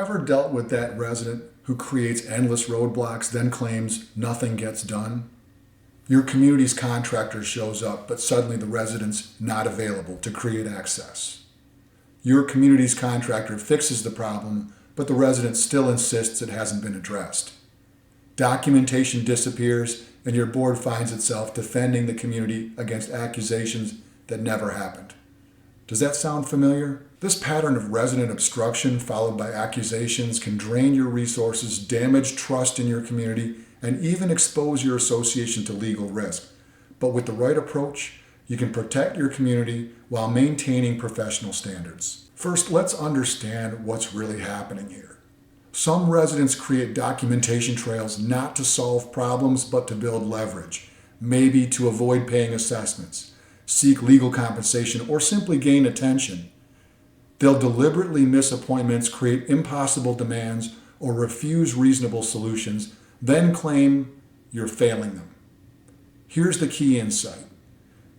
Ever dealt with that resident who creates endless roadblocks, then claims nothing gets done? Your community's contractor shows up, but suddenly the resident's not available to create access. Your community's contractor fixes the problem, but the resident still insists it hasn't been addressed. Documentation disappears, and your board finds itself defending the community against accusations that never happened. Does that sound familiar? This pattern of resident obstruction followed by accusations can drain your resources, damage trust in your community, and even expose your association to legal risk. But with the right approach, you can protect your community while maintaining professional standards. First, let's understand what's really happening here. Some residents create documentation trails not to solve problems, but to build leverage, maybe to avoid paying assessments, seek legal compensation, or simply gain attention. They'll deliberately miss appointments, create impossible demands, or refuse reasonable solutions, then claim you're failing them. Here's the key insight.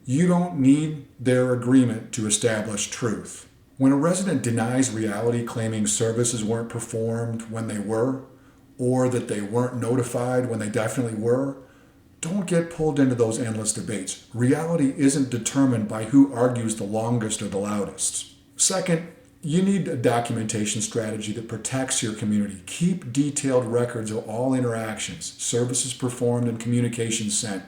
You don't need their agreement to establish truth. When a resident denies reality, claiming services weren't performed when they were, or that they weren't notified when they definitely were, don't get pulled into those endless debates. Reality isn't determined by who argues the longest or the loudest. Second, you need a documentation strategy that protects your community. Keep detailed records of all interactions, services performed, and communications sent.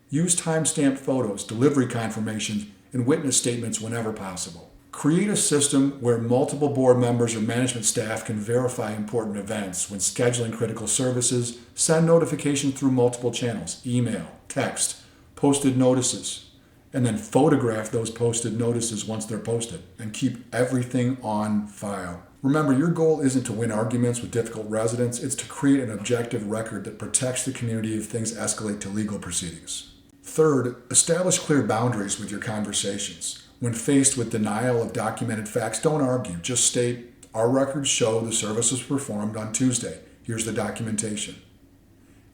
Use time-stamped photos, delivery confirmations, and witness statements whenever possible. Create a system where multiple board members or management staff can verify important events. When scheduling critical services, send notifications through multiple channels, email, text, posted notices, and then photograph those posted notices once they're posted, and keep everything on file. Remember, your goal isn't to win arguments with difficult residents, it's to create an objective record that protects the community if things escalate to legal proceedings. Third, establish clear boundaries with your conversations. When faced with denial of documented facts, don't argue. Just state, our records show the service was performed on Tuesday. Here's the documentation.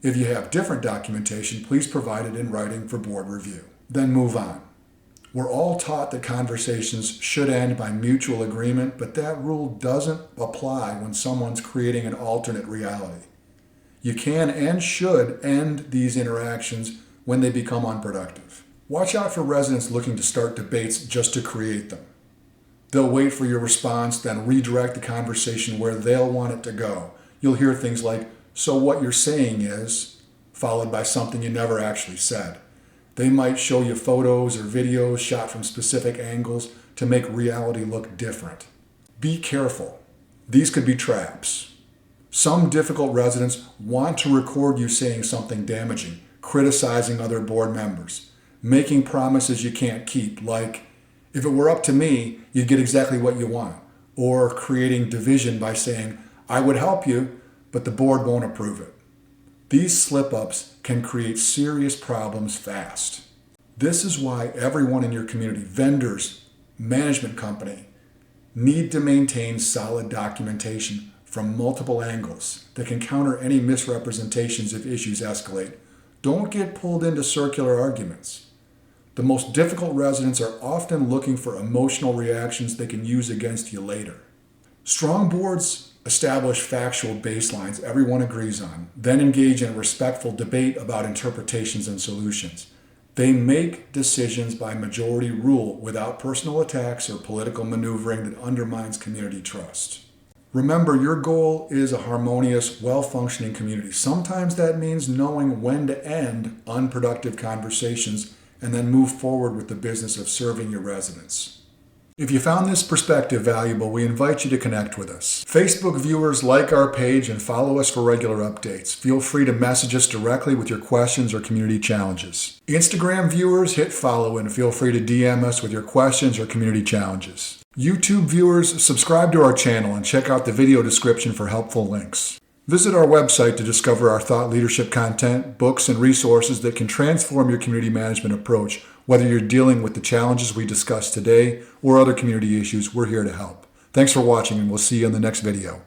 If you have different documentation, please provide it in writing for board review. Then move on. We're all taught that conversations should end by mutual agreement, but that rule doesn't apply when someone's creating an alternate reality. You can and should end these interactions when they become unproductive. Watch out for residents looking to start debates just to create them. They'll wait for your response, then redirect the conversation where they'll want it to go. You'll hear things like, "So what you're saying is," followed by something you never actually said. They might show you photos or videos shot from specific angles to make reality look different. Be careful. These could be traps. Some difficult residents want to record you saying something damaging, criticizing other board members, making promises you can't keep, like, "If it were up to me, you'd get exactly what you want," or creating division by saying, "I would help you, but the board won't approve it." These slip-ups can create serious problems fast. This is why everyone in your community, vendors, management company, need to maintain solid documentation from multiple angles that can counter any misrepresentations if issues escalate. Don't get pulled into circular arguments. The most difficult residents are often looking for emotional reactions they can use against you later. Strong boards establish factual baselines everyone agrees on, then engage in a respectful debate about interpretations and solutions. They make decisions by majority rule without personal attacks or political maneuvering that undermines community trust. Remember, your goal is a harmonious, well-functioning community. Sometimes that means knowing when to end unproductive conversations and then move forward with the business of serving your residents. If you found this perspective valuable, we invite you to connect with us. Facebook viewers, like our page and follow us for regular updates. Feel free to message us directly with your questions or community challenges. Instagram viewers, hit follow and feel free to DM us with your questions or community challenges. YouTube viewers, subscribe to our channel and check out the video description for helpful links. Visit our website to discover our thought leadership content, books, and resources that can transform your community management approach. Whether you're dealing with the challenges we discussed today or other community issues, we're here to help. Thanks for watching, and we'll see you in the next video.